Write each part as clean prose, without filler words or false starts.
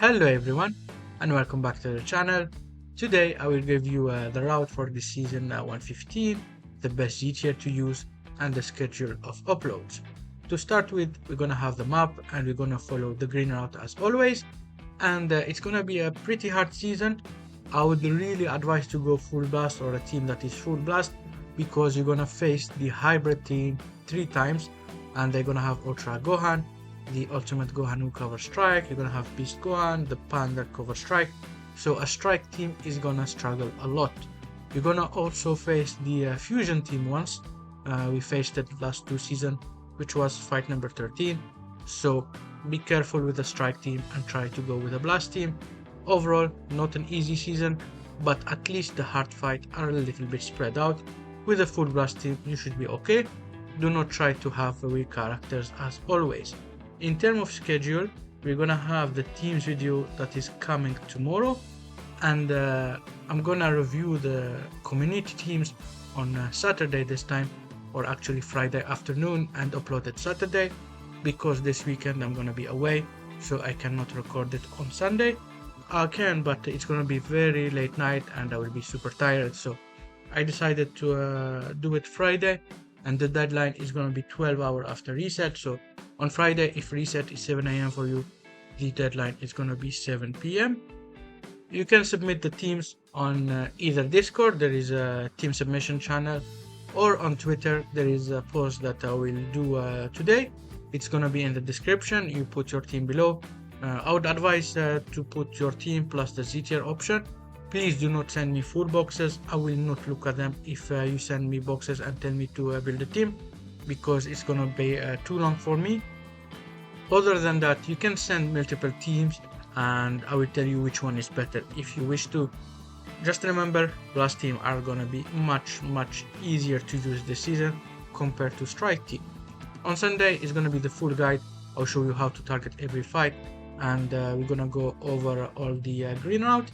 Hello everyone and welcome back to the channel. Today I will give you the route for the season 115, the best G tier to use and the schedule of uploads. To start with, we're gonna have the map and we're gonna follow the green route as always, and it's gonna be a pretty hard season. I would really advise to go full blast or a team that is full blast because you're gonna face the hybrid team 3 times and they're gonna have Ultra Gohan, the Ultimate Gohan who covers Strike, you're gonna have Beast Gohan, the Panda cover Strike, so a Strike team is gonna struggle a lot. You're gonna also face the Fusion team once. We faced it last 2 seasons, which was fight number 13, so be careful with the Strike team and try to go with a Blast team. Overall, not an easy season, but at least the hard fight are a little bit spread out. With a full Blast team, you should be okay. Do not try to have weak characters as always. In terms of schedule, we're gonna have the teams video that is coming tomorrow, and I'm gonna review the community teams on Saturday this time, or actually Friday afternoon, and upload it Saturday because this weekend I'm gonna be away, so I cannot record it on Sunday. I can, but it's gonna be very late night and I will be super tired, so I decided to do it Friday, and the deadline is gonna be 12 hours after reset. So on Friday, if reset is 7 a.m. for you, the deadline is gonna be 7 p.m. You can submit the teams on either Discord, there is a team submission channel, or on Twitter, there is a post that I will do today. It's gonna be in the description. You put your team below. I would advise to put your team plus the Z tier option. Please do not send me full boxes. I will not look at them if you send me boxes and tell me to build a team, because it's gonna be too long for me. Other than that, you can send multiple teams and I will tell you which one is better if you wish to. Just remember, Blast team are gonna be much easier to use this season compared to Strike team. On Sunday is gonna be the full guide. I'll show you how to target every fight, and we're gonna go over all the green route.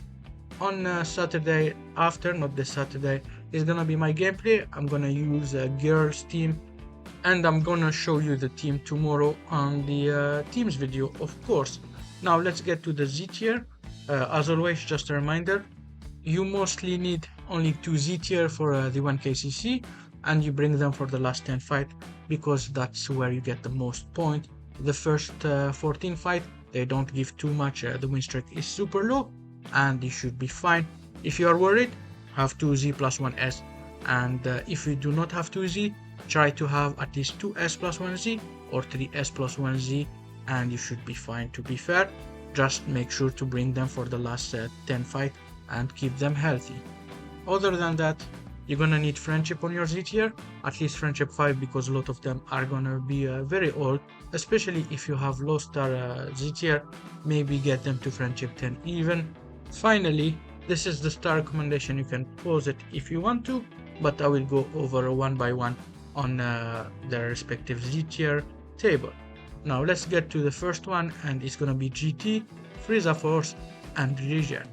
On Saturday after, not this Saturday, is gonna be my gameplay. I'm gonna use a girls team, and I'm gonna show you the team tomorrow on the teams video, of course. Now let's get to the Z tier. As always, just a reminder, you mostly need only 2 Z tier for the 1KCC, and you bring them for the last 10 fight because that's where you get the most point. The first 14 fight, they don't give too much, the win streak is super low, and you should be fine. If you are worried, have 2Z plus 1S, and if you do not have 2Z, try to have at least 2S plus 1Z or 3S plus 1Z, and you should be fine. To be fair, just make sure to bring them for the last 10 fight and keep them healthy. Other than that, you're gonna need friendship on your Z tier, at least friendship 5, because a lot of them are gonna be very old, especially if you have low star Z tier, maybe get them to friendship 10 even. Finally, this is the star recommendation. You can pause it if you want to, but I will go over one by one on their respective Z tier table. Now let's get to the first one, and it's gonna be GT, Frieza Force, and Regen.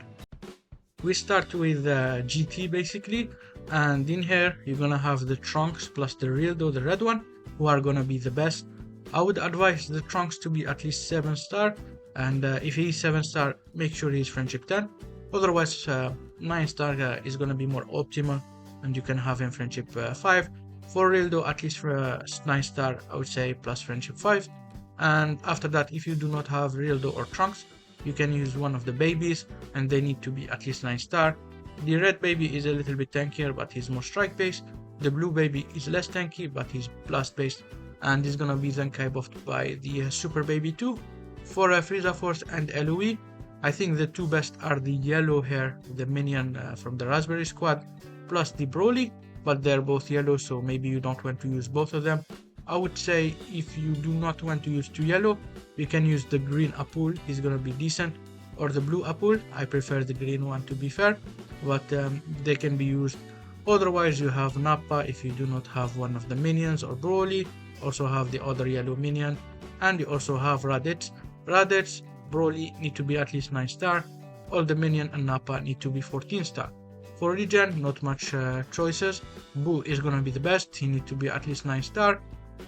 We start with GT basically, and in here you're gonna have the Trunks plus the Rildo, the red one, who are gonna be the best. I would advise the Trunks to be at least 7 star, and if he's 7 star, make sure he's friendship 10. Otherwise 9 star is gonna be more optimal, and you can have him friendship 5. For Rildo, at least for 9 star, I would say plus friendship 5. And after that, if you do not have Rildo or Trunks, you can use one of the babies, and they need to be at least 9 star. The red baby is a little bit tankier, but he's more strike based. The blue baby is less tanky, but he's blast based, and is gonna be Zenkai buffed by the super baby too. For Frieza Force and LOE, I think the 2 best are the yellow hair, the minion from the Raspberry Squad, plus the Broly, but they're both yellow, so maybe you don't want to use both of them. I would say if you do not want to use 2 yellow, you can use the green Apul, he's gonna be decent, or the blue Apul. I prefer the green one to be fair, but they can be used. Otherwise, you have Nappa if you do not have one of the minions, or Broly, also have the other yellow minion, and you also have Raditz. Raditz, Broly need to be at least 9 star, all the minion and Nappa need to be 14 star. For Regen, not much choices. Boo is gonna be the best, he need to be at least 9 star.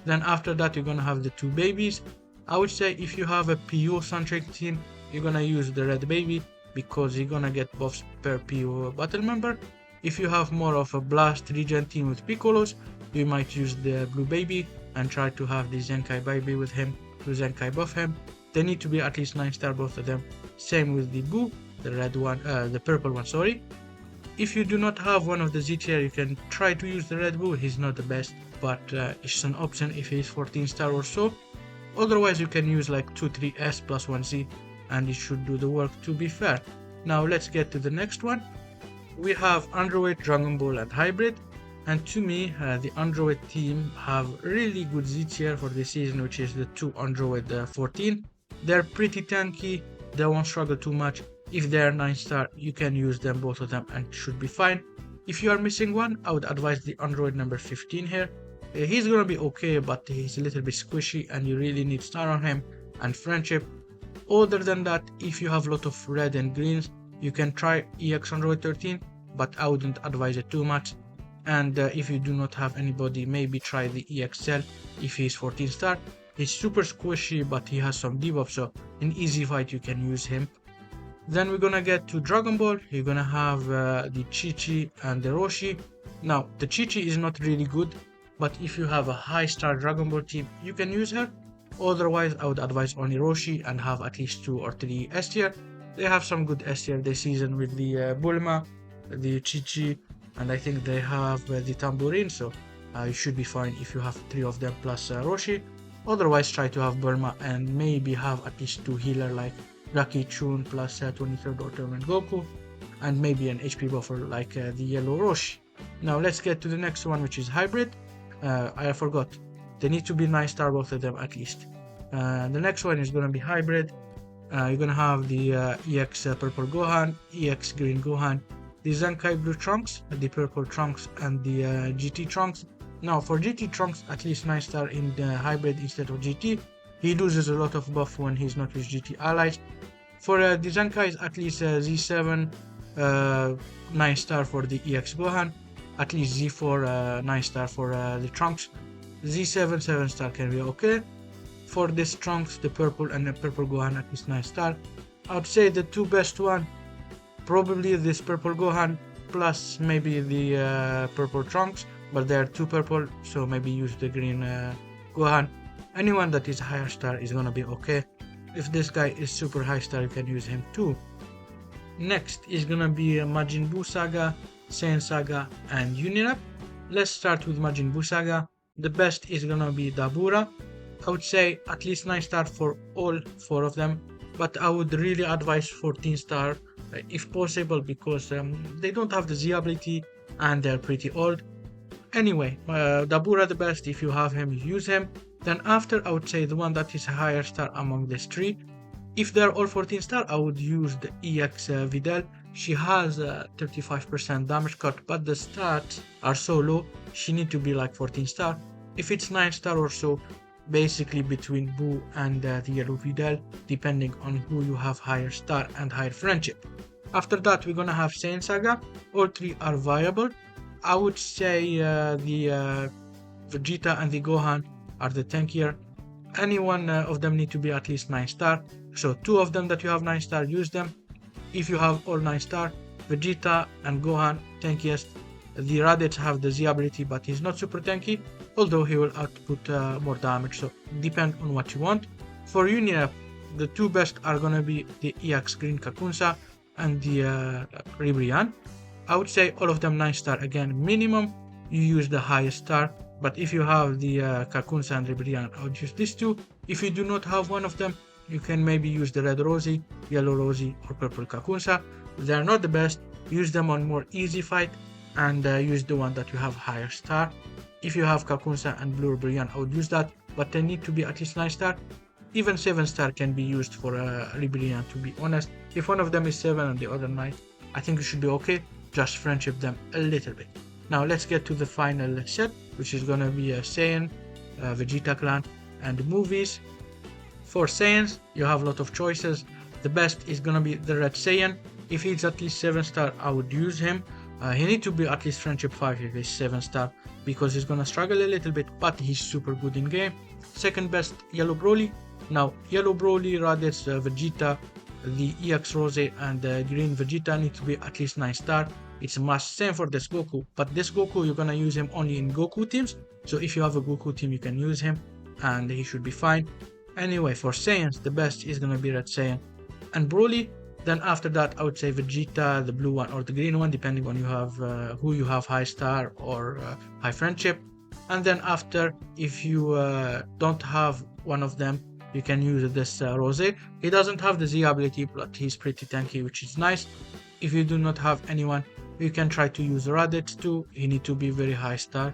Then after that, you're gonna have the 2 babies. I would say if you have a PO centric team, you're gonna use the red baby because you're gonna get buffs per PO battle member. If you have more of a blast regen team with Piccolos, you might use the blue baby and try to have the Zenkai baby with him to Zenkai buff him. They need to be at least 9-star both of them. Same with the Boo, the red one, the purple one, sorry. If you do not have one of the Z tier, you can try to use the red Boo. He's not the best, but it's an option if he's 14-star or so. Otherwise, you can use like 2-3S plus 1Z and it should do the work, to be fair. Now let's get to the next one. We have Underweight, Dragon Ball and Hybrid. And to me, the Underweight team have really good Z tier for this season, which is the 2 Underweight 14. They're pretty tanky, they won't struggle too much. If they're 9-star, you can use them, both of them, and should be fine. If you are missing one, I would advise the Underweight number 15 here. He's gonna be okay, but he's a little bit squishy and you really need star on him and friendship. Other than that, if you have a lot of red and greens, you can try EX Underweight 13, but I wouldn't advise it too much. And if you do not have anybody, maybe try the EXL if he's 14-star. He's super squishy, but he has some debuff, so in easy fight you can use him. Then we're gonna get to Dragon Ball. You're gonna have the Chi-Chi and the Roshi. Now, the Chi-Chi is not really good, but if you have a high-star Dragon Ball team, you can use her. Otherwise, I would advise only Roshi and have at least 2 or 3 S tier. They have some good S tier this season with the Bulma, the Chi-Chi, and I think they have the Tambourine, so you should be fine if you have 3 of them plus Roshi. Otherwise, try to have Bulma and maybe have at least 2 healer like Lucky Chun plus 23rd Ultraman Goku, and maybe an HP buffer like the yellow Roshi. Now let's get to the next one, which is Hybrid. I forgot, they need to be 9-star both of them at least. The next one is gonna be Hybrid. You're gonna have the EX Purple Gohan, EX Green Gohan, the Zenkai Blue Trunks, the Purple Trunks, and the GT Trunks. Now for GT Trunks, at least 9-star in the Hybrid instead of GT. He loses a lot of buff when he's not with GT allies. For the Zenkais, at least Z7 9-star for the EX Gohan, at least Z4 9-star for the Trunks. Z7 7-star can be okay. For this Trunks, the purple and the purple Gohan at least 9-star. I would say the 2 best one, probably this purple Gohan plus maybe the purple Trunks, but they are 2 purple, so maybe use the green Gohan. Anyone that is higher star is gonna be okay. If this guy is super high star, you can use him too. Next is gonna be Majin Buu Saga, Saiyan Saga, and Unirap. Let's start with Majin Buu Saga. The best is gonna be Dabura. I would say at least 9-star for all 4 of them, but I would really advise 14-star if possible, because they don't have the Z ability and they're pretty old. Anyway, Dabura the best. If you have him, use him. Then after, I would say the one that is higher star among these 3. If they're all 14-star, I would use the EX Videl. She has 35% damage cut, but the stats are so low, she need to be like 14-star. If it's 9-star or so, basically between Boo and the yellow Videl, depending on who you have higher star and higher friendship. After that, we're gonna have Saiyan Saga. All 3 are viable. I would say the Vegeta and the Gohan are the tankier. Any one of them need to be at least 9-star. So 2 of them that you have 9-star, use them. If you have all 9-star, Vegeta and Gohan tankiest. The Raditz have the Z ability, but he's not super tanky, although he will output more damage, so depend on what you want. For Unirap, the 2 best are gonna be the EX Green Kakunsa and the Ribrian. I would say all of them 9-star again minimum. You use the highest star, but if you have the Kakunsa and Ribrian, I would use these 2. If you do not have one of them, you can maybe use the red Rosie, yellow Rosie, or purple Kakunsa. They are not the best. Use them on more easy fight, and use the one that you have higher star. If you have Kakunsa and blue Ribrian, I would use that, but they need to be at least 9-star. Even 7-star can be used for Ribrian, to be honest. If one of them is 7 and the other 9, I think you should be okay. Just friendship them a little bit. Now let's get to the final set, which is gonna be a Saiyan, Vegeta clan, and movies. For Saiyans, you have a lot of choices. The best is gonna be the red Saiyan. If he's at least 7-star, I would use him. He needs to be at least friendship 5 if he's 7-star, because he's gonna struggle a little bit, but he's super good in game. Second best, yellow Broly. Now yellow Broly, Raditz, Vegeta, the EX Rose and the green Vegeta need to be at least 9 star. It's a must. Same for this Goku, but this Goku you're gonna use him only in Goku teams. So if you have a Goku team, you can use him and he should be fine. Anyway, for Saiyans, the best is gonna be Red Saiyan and Broly. Then after that, I would say Vegeta, the blue one or the green one, depending on you have who you have high star or high friendship. And then after, if you don't have one of them, you can use this Rose. He doesn't have the Z ability, but he's pretty tanky, which is nice. If you do not have anyone, you can try to use Raditz too. He need to be very high star.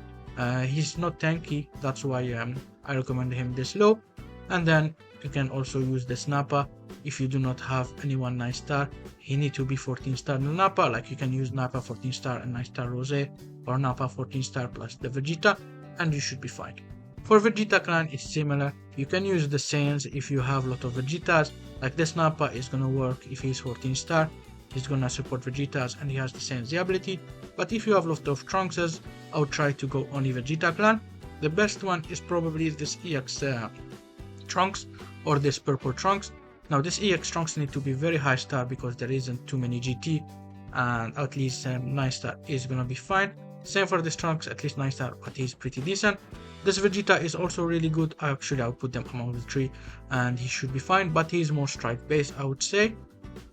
He's not tanky, that's why I recommend him this low. And then you can also use this Nappa. If you do not have anyone 9 star, he need to be 14 star in Nappa. Like you can use Nappa 14 star and 9 star Rose, or Nappa 14 star plus the Vegeta, and you should be fine. For Vegeta clan, it's similar. You can use the Saiyans if you have a lot of Vegetas. Like this Nappa is gonna work if he's 14 star. He's gonna support Vegetas and he has the Saiyans ability. But if you have a lot of Trunkses, I would try to go only Vegeta clan. The best one is probably this EX Trunks or this purple Trunks. Now this EX Trunks need to be very high star because there isn't too many GT, and at least 9 star is gonna be fine. Same for this Trunks, at least 9 star, but he's pretty decent. This Vegeta is also really good. Actually, I'll put them among the 3 and he should be fine, but he's more strike based, I would say.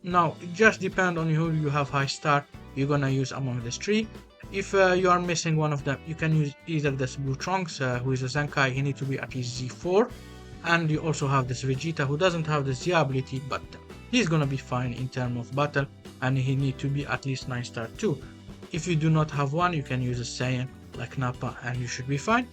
Now it just depends on who you have high star, you're gonna use among these 3. If you are missing one of them, you can use either this blue Trunks, who is a Zenkai. He need to be at least Z4. And you also have this Vegeta who doesn't have the Z ability, but he's gonna be fine in terms of battle, and he need to be at least 9 star too. If you do not have one, you can use a Saiyan like Nappa and you should be fine.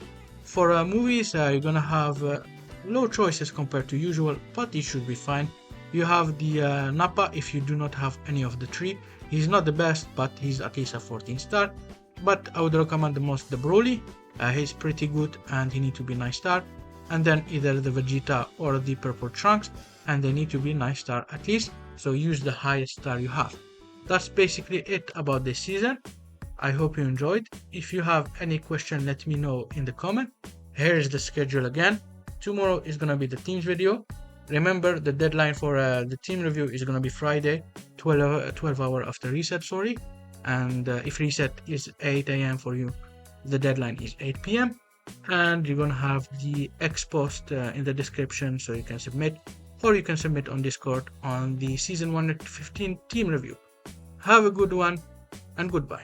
For movies, you're gonna have low choices compared to usual, but you should be fine. You have the Nappa if you do not have any of the 3. He's not the best, but he's at least a 14 star. But I would recommend the most the Broly. He's pretty good and he need to be 9 star. And then either the Vegeta or the purple Trunks, and they need to be 9 star at least, so use the highest star you have. That's basically it about this season. I hope you enjoyed. If you have any question, let me know in the comment. Here is the schedule again. Tomorrow is gonna be the teams video. Remember, the deadline for the team review is gonna be Friday, 12 hour after reset, sorry. And if reset is 8 AM for you, the deadline is 8 PM. And you're gonna have the X post in the description so you can submit, or you can submit on Discord on the season 115 team review. Have a good one and goodbye.